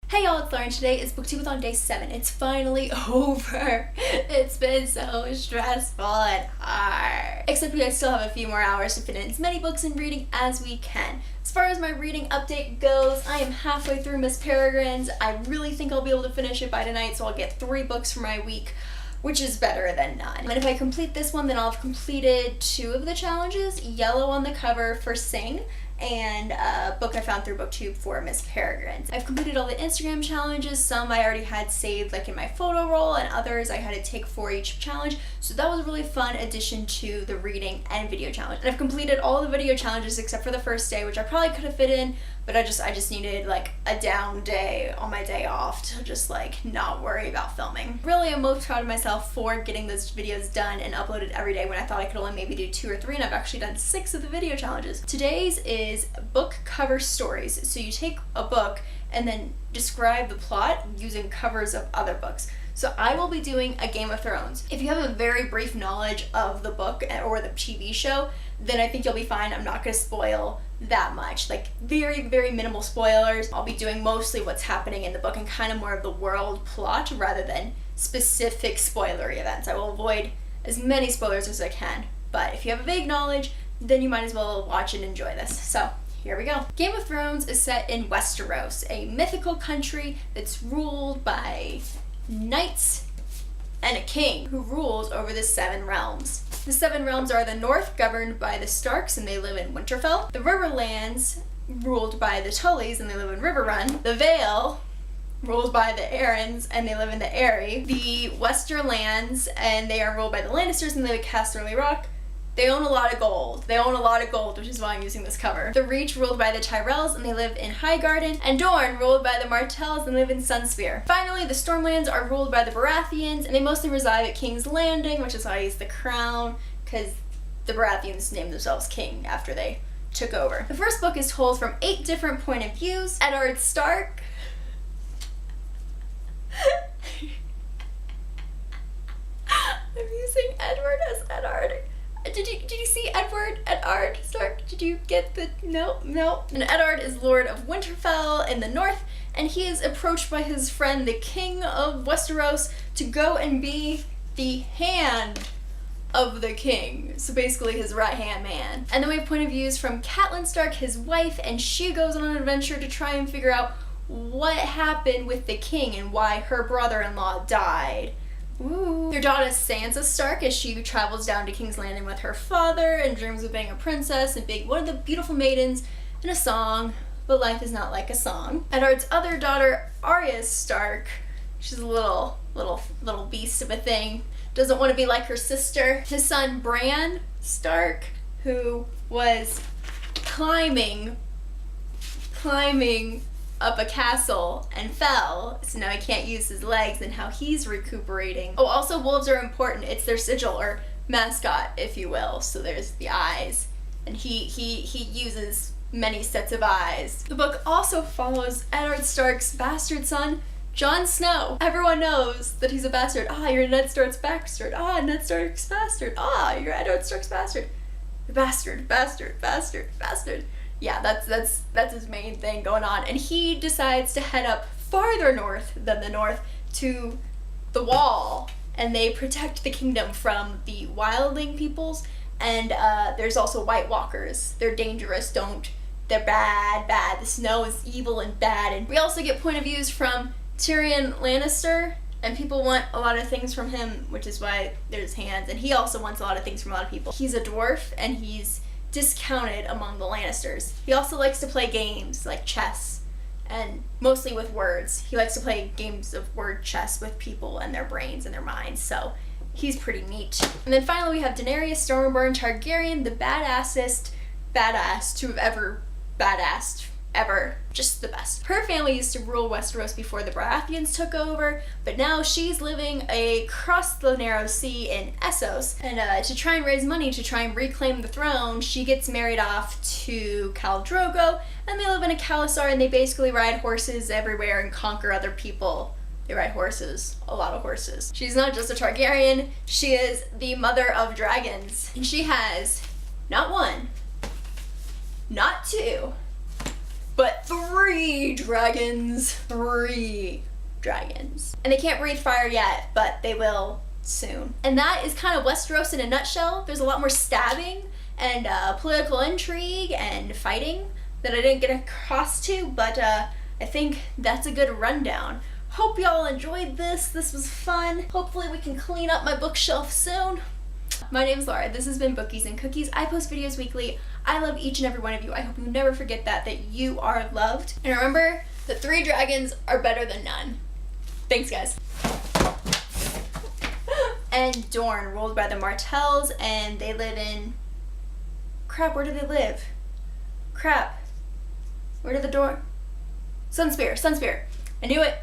Hey y'all, it's Lauren. Today is Booktube-A-Thon day 7. It's finally over. It's been so stressful and hard. Except we still have a few more hours to fit in as many books and reading as we can. As far as my reading update goes, I am halfway through Miss Peregrine's. I really think I'll be able to finish it by tonight, so I'll get 3 books for my week, which is better than none. And if I complete this one, then I'll have completed 2 of the challenges, Yellow on the cover for Sing, and a book I found through Booktube for Miss Peregrine. I've completed all the Instagram challenges. Some I already had saved like in my photo roll, and others I had to take for each challenge. So that was a really fun addition to the reading and video challenge. And I've completed all the video challenges except for the first day, which I probably could have fit in, but I just needed like a down day on my day off to just like not worry about filming. Really, I'm most proud of myself for getting those videos done and uploaded every day when I thought I could only maybe do 2 or 3, and I've actually done 6 of the video challenges. Today's is book cover stories. So you take a book and then describe the plot using covers of other books. So I will be doing a Game of Thrones. If you have a very brief knowledge of the book or the TV show, then I think you'll be fine. I'm not going to spoil that much, like very, very minimal spoilers. I'll be doing mostly what's happening in the book and kind of more of the world plot rather than specific spoilery events. I will avoid as many spoilers as I can, but if you have a vague knowledge, then you might as well watch and enjoy this. So here we go. Game of Thrones is set in Westeros, a mythical country that's ruled by knights and a king who rules over the 7 realms. The 7 realms are the North, governed by the Starks, and they live in Winterfell. The Riverlands, ruled by the Tullys, and they live in Riverrun. The Vale, ruled by the Arryns, and they live in the Eyrie. The Western Lands, and they are ruled by the Lannisters, and they live at Casterly Rock. They own a lot of gold. Which is why I'm using this cover. The Reach, ruled by the Tyrells, and they live in Highgarden. And Dorne, ruled by the Martells, and live in Sunspear. Finally, the Stormlands are ruled by the Baratheons, and they mostly reside at King's Landing, which is why I use the crown, because the Baratheons named themselves king after they took over. The first book is told from 8 different point of views. Eddard Stark. I'm using Edward as Eddard. Did you see Eddard Stark? Did you get the, no. And Eddard is Lord of Winterfell in the north, and he is approached by his friend, the King of Westeros, to go and be the hand of the king. So basically his right-hand man. And then we have point of views from Catelyn Stark, his wife, and she goes on an adventure to try and figure out what happened with the king and why her brother-in-law died. Ooh. Their daughter Sansa Stark, as she travels down to King's Landing with her father and dreams of being a princess and being one of the beautiful maidens in a song, but life is not like a song. Eddard's other daughter, Arya Stark, she's a little beast of a thing, doesn't want to be like her sister. His son Bran Stark, who was climbing up a castle and fell, so now he can't use his legs, and how he's recuperating. Oh, also wolves are important. It's their sigil, or mascot, if you will. So there's the eyes, and he uses many sets of eyes. The book also follows Eddard Stark's bastard son, Jon Snow. Everyone knows that he's a bastard. Ah, you're Ned Stark's bastard. Ah, Ned Stark's bastard. Ah, you're Eddard Stark's bastard. Bastard. Yeah, that's his main thing going on. And he decides to head up farther north than the north to the Wall, and they protect the kingdom from the wildling peoples, and there's also White Walkers. They're dangerous, they're bad. The Snow is evil and bad. And we also get point of views from Tyrion Lannister, and people want a lot of things from him, which is why there's hands, and he also wants a lot of things from a lot of people. He's a dwarf, and he's discounted among the Lannisters. He also likes to play games like chess, and mostly with words. He likes to play games of word chess with people and their brains and their minds, so he's pretty neat. And then finally we have Daenerys Stormborn Targaryen, the badass to have ever badassed ever. Just the best. Her family used to rule Westeros before the Baratheons took over, but now she's living across the narrow sea in Essos, and to try and raise money to try and reclaim the throne, she gets married off to Khal Drogo, and they live in a Khalasar, and they basically ride horses everywhere and conquer other people. They ride horses, a lot of horses. She's not just a Targaryen, she is the mother of dragons, and she has not 1, not 2, but 3 dragons. 3 dragons. And they can't breathe fire yet, but they will soon. And that is kind of Westeros in a nutshell. There's a lot more stabbing and political intrigue and fighting that I didn't get across to, but I think that's a good rundown. Hope y'all enjoyed this. This was fun. Hopefully we can clean up my bookshelf soon. My name is Laura. This has been Bookies and Cookies. I post videos weekly. I love each and every one of you. I hope you never forget that you are loved. And remember that 3 dragons are better than none. Thanks, guys. And Dorne, ruled by the Martells, and they live in... Crap, where do they live? Crap. Where did the Dorne... Sunspear. I knew it.